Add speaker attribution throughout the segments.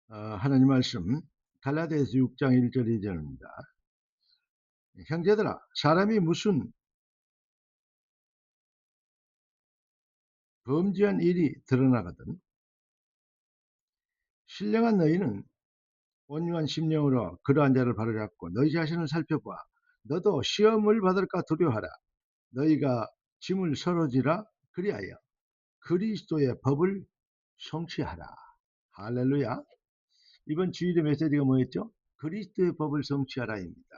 Speaker 1: 하나님 말씀 갈라디아서 6장 1절 2절입니다. 형제들아, 사람이 무슨 범죄한 일이 드러나거든 신령한 너희는 온유한 심령으로 그러한 자를 바로잡고 너희 자신을 살펴봐. 너도 시험을 받을까 두려워하라. 너희가 짐을 서로 지라. 그리하여 그리스도의 법을 성취하라. 할렐루야. 이번 주일의 메시지가 뭐였죠? 그리스도의 법을 성취하라입니다.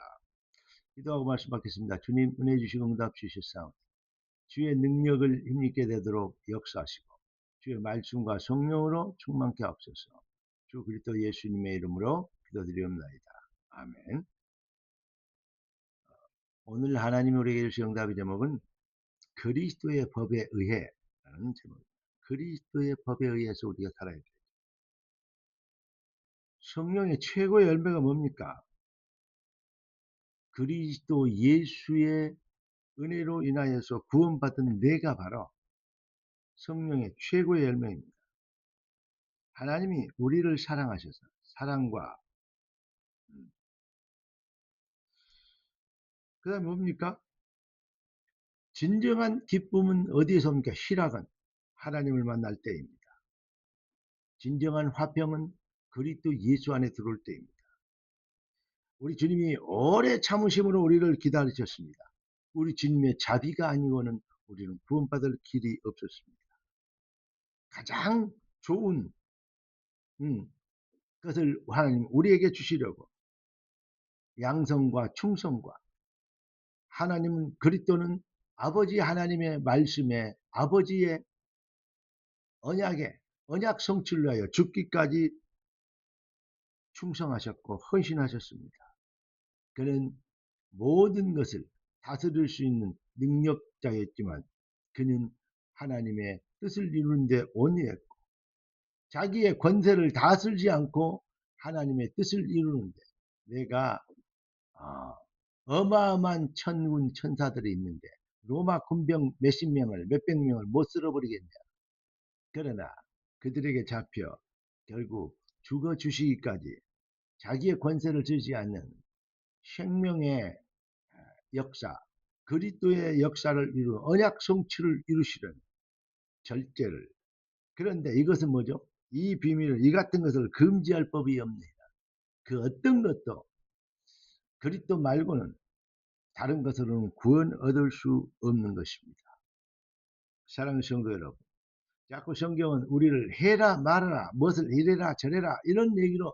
Speaker 1: 기도하고 말씀 받겠습니다. 주님, 은혜 주시고 응답 주셨사오니 주의 능력을 힘있게 되도록 역사하시고 주의 말씀과 성령으로 충만케 하옵소서. 주 그리스도 예수님의 이름으로 기도드리옵나이다. 아멘. 오늘 하나님이 우리에게 주신 응답의 제목은 그리스도의 법에 의해 라는 제목입니다. 그리스도의 법에 의해서 우리가 살아야 돼요. 성령의 최고의 열매가 뭡니까? 그리스도 예수의 은혜로 인하여서 구원받은 내가 바로 성령의 최고의 열매입니다. 하나님이 우리를 사랑하셔서 사랑과 그 다음에 뭡니까? 진정한 기쁨은 어디에서 옵니까? 희락은 하나님을 만날 때입니다. 진정한 화평은 그리스도 예수 안에 들어올 때입니다. 우리 주님이 오래 참으심으로 우리를 기다리셨습니다. 우리 주님의 자비가 아니고는 우리는 구원받을 길이 없었습니다. 가장 좋은 것을 하나님 우리에게 주시려고 양성과 충성과 하나님은 그리스도는 아버지 하나님의 말씀에 아버지의 언약에 언약 성취를 위하여 죽기까지 충성하셨고 헌신하셨습니다. 그는 모든 것을 다스릴 수 있는 능력자였지만 그는 하나님의 뜻을 이루는 데 온유했고 자기의 권세를 다 쓰지 않고 하나님의 뜻을 이루는데 내가 어마어마한 천군 천사들이 있는데 로마 군병 몇십 명을 몇백 명을 못 쓸어버리겠냐. 그러나 그들에게 잡혀 결국 죽어 주시기까지 자기의 권세를 쓰지 않는 생명의 역사, 그리스도의 역사를 이루 언약 성취를 이루시는 절제를. 그런데 이것은 뭐죠? 이 비밀을 이 같은 것을 금지할 법이 없느니라. 그 어떤 것도 그리스도 말고는 다른 것으로는 구원 얻을 수 없는 것입니다. 사랑하는 성도 여러분, 자꾸 성경은 우리를 해라 말아라 무엇을 이래라 저래라 이런 얘기로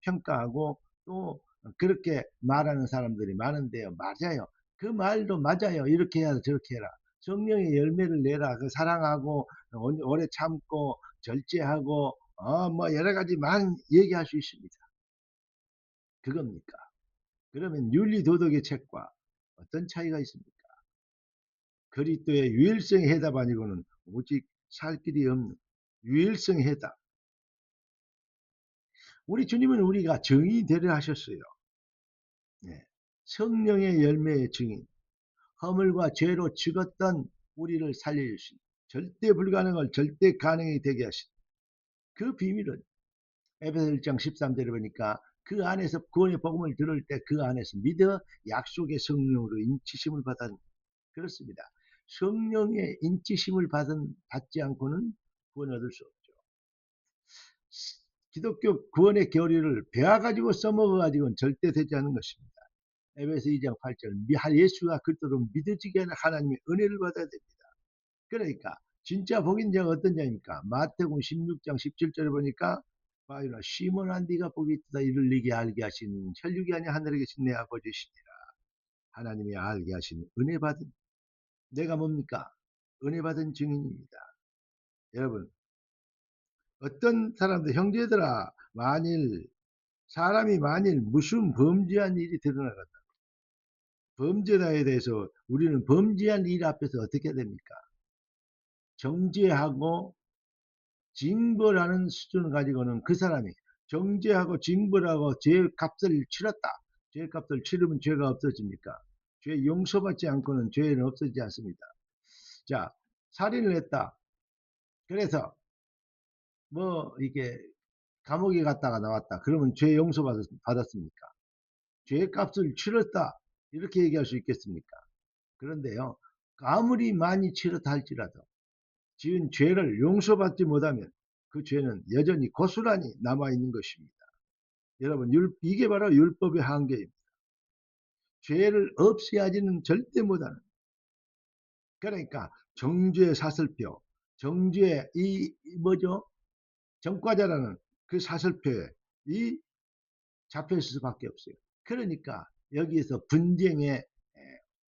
Speaker 1: 평가하고 또 그렇게 말하는 사람들이 많은데요. 맞아요. 그 말도 맞아요. 이렇게 해야 저렇게 해라. 성령의 열매를 내라. 그 사랑하고 오래 참고 절제하고 뭐 여러 가지 많은 얘기할 수 있습니다. 그겁니까? 그러면 윤리도덕의 책과 어떤 차이가 있습니까? 그리스도의 유일성의 해답 아니고는 오직 살 길이 없는 유일성의 해답. 우리 주님은 우리가 증인이 되려 하셨어요. 네. 성령의 열매의 증인, 허물과 죄로 죽었던 우리를 살려주신 절대 불가능을 절대 가능이 되게 하신 그 비밀은 에베소 1장 13절에 보니까 그 안에서 구원의 복음을 들을 때 그 안에서 믿어 약속의 성령으로 인치심을 받은 그렇습니다. 성령의 인치심을 받지 않고는 구원 얻을 수 없죠. 기독교 구원의 교리를 배워가지고 써먹어가지고는 절대 되지 않는 것입니다. 에베소 2장 8절 예수가 그리스도로 믿어지게 하는 하나님의 은혜를 받아야 됩니다. 그러니까 진짜 복인 자가 어떤 자입니까? 마태복음 16장 17절에 보니까 바위나 시몬아 네가 복이 있다 이를 네게 알게 하신 혈육이 아니라 하늘에 계신 내 아버지시니라. 하나님이 알게 하신 은혜 받은 내가 뭡니까? 은혜 받은 증인입니다. 여러분 어떤 사람들 형제들아 사람이 만일 무슨 범죄한 일이 드러나겠다. 범죄자에 대해서 우리는 범죄한 일 앞에서 어떻게 해야 됩니까? 정죄하고 징벌하는 수준을 가지고는 그 사람이 정죄하고 징벌하고 죄값을 치렀다. 죄값을 치르면 죄가 없어집니까? 죄 용서받지 않고는 죄는 없어지지 않습니다. 자, 살인을 했다. 그래서 뭐 이게 감옥에 갔다가 나왔다. 그러면 죄 용서 받았습니까? 죄의 값을 치렀다. 이렇게 얘기할 수 있겠습니까? 그런데요. 아무리 많이 치렀다 할지라도 지은 죄를 용서받지 못하면 그 죄는 여전히 고스란히 남아있는 것입니다. 여러분, 이게 바로 율법의 한계입니다. 죄를 없애야지는 절대 못하는. 그러니까 정죄의 사슬표, 정죄의 이 뭐죠? 정과자라는 그 사슬표에 이 잡혀 있을 수밖에 없어요. 그러니까 여기에서 분쟁의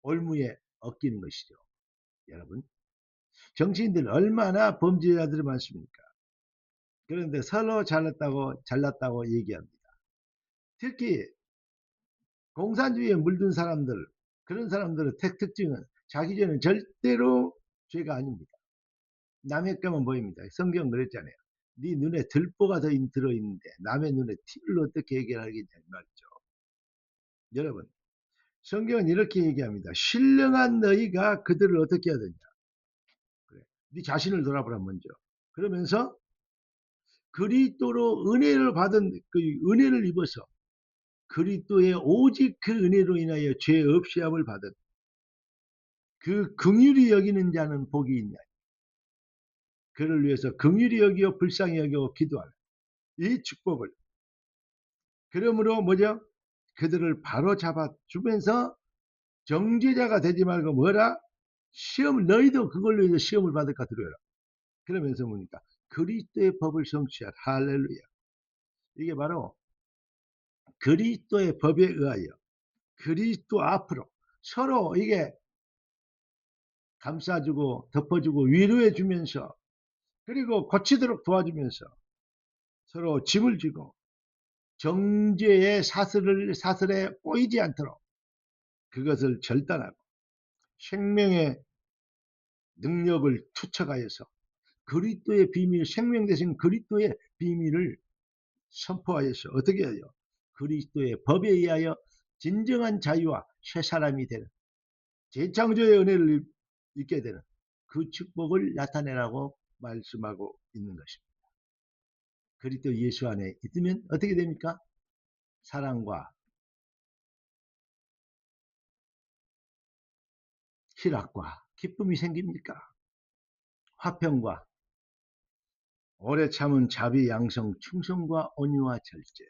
Speaker 1: 올무에 얽히는 것이죠. 여러분, 정치인들 얼마나 범죄자들이 많습니까? 그런데 서로 잘났다고 얘기합니다. 특히 공산주의에 물든 사람들, 그런 사람들의 특징은 자기 죄는 절대로 죄가 아닙니다. 남의 것만 보입니다. 성경은 그랬잖아요. 네 눈에 들보가 들어있는데 남의 눈에 티를 어떻게 해결하겠냐 말이죠. 여러분, 성경은 이렇게 얘기합니다. 신령한 너희가 그들을 어떻게 해야 되냐. 그래. 네 자신을 돌아보라 먼저. 그러면서 그리스도로 은혜를 받은 그 은혜를 입어서 그리스도의 오직 그 은혜로 인하여 죄 없이함을 받은 그 긍휼히 여기는 자는 복이 있냐. 그를 위해서 긍휼히 여기어 불쌍히 여기어 기도하는 이 축복을. 그러므로 뭐죠? 그들을 바로 잡아 주면서 정죄자가 되지 말고 뭐라? 시험 너희도 그걸로 인해 시험을 받을까 두려워라. 그러면서 뭡니까? 그리스도의 법을 성취하라. 할렐루야. 이게 바로 그리스도의 법에 의하여 그리스도 앞으로 서로 이게 감싸주고 덮어주고 위로해 주면서 그리고 고치도록 도와주면서 서로 짐을 지고 정죄의 사슬에 꼬이지 않도록 그것을 절단하고 생명의 능력을 투척하여서 그리스도의 비밀, 생명 대신 그리스도의 비밀을 선포하여서 어떻게 해요? 그리스도의 법에 의하여 진정한 자유와 새 사람이 되는 재창조의 은혜를 입게 되는 그 축복을 나타내라고 말씀하고 있는 것입니다. 그리스도 예수 안에 있으면 어떻게 됩니까? 사랑과 희락과 기쁨이 생깁니까? 화평과 오래 참은 자비, 양성, 충성과 온유와 절제.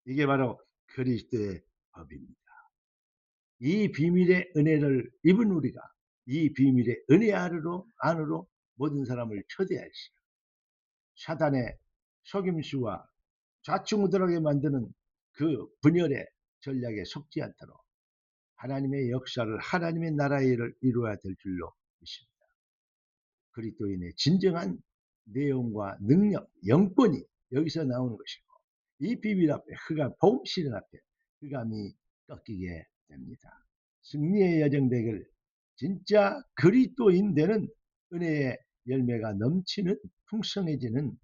Speaker 1: 이게 바로 그리스도의 법입니다. 이 비밀의 은혜를 입은 우리가 이 비밀의 은혜 안으로 모든 사람을 초대하시오. 사단의 속임수와 좌충우돌하게 만드는 그 분열의 전략에 속지 않도록 하나님의 역사를 하나님의 나라의 일을 이루어야 될 줄로 믿습니다. 그리스도인의 진정한 내용과 능력, 영권이 여기서 나오는 것이고 이 비밀 앞에 복음 실현 앞에 흑암이 꺾이게 됩니다. 승리의 여정 되길 진짜 그리스도인 되는 은혜의 열매가 넘치는 풍성해지는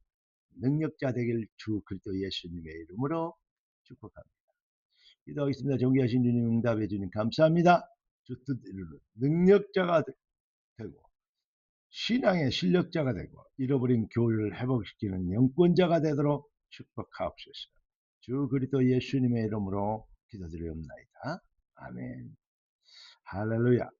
Speaker 1: 능력자 되길 주 그리스도 예수님의 이름으로 축복합니다. 기도하겠습니다. 존귀하신 주님, 응답해 주님 감사합니다. 주 뜻대로 능력자가 되고 신앙의 실력자가 되고 잃어버린 교회를 회복시키는 영권자가 되도록 축복하옵소서. 주 그리스도 예수님의 이름으로 기도드리옵나이다. 아멘. 할렐루야.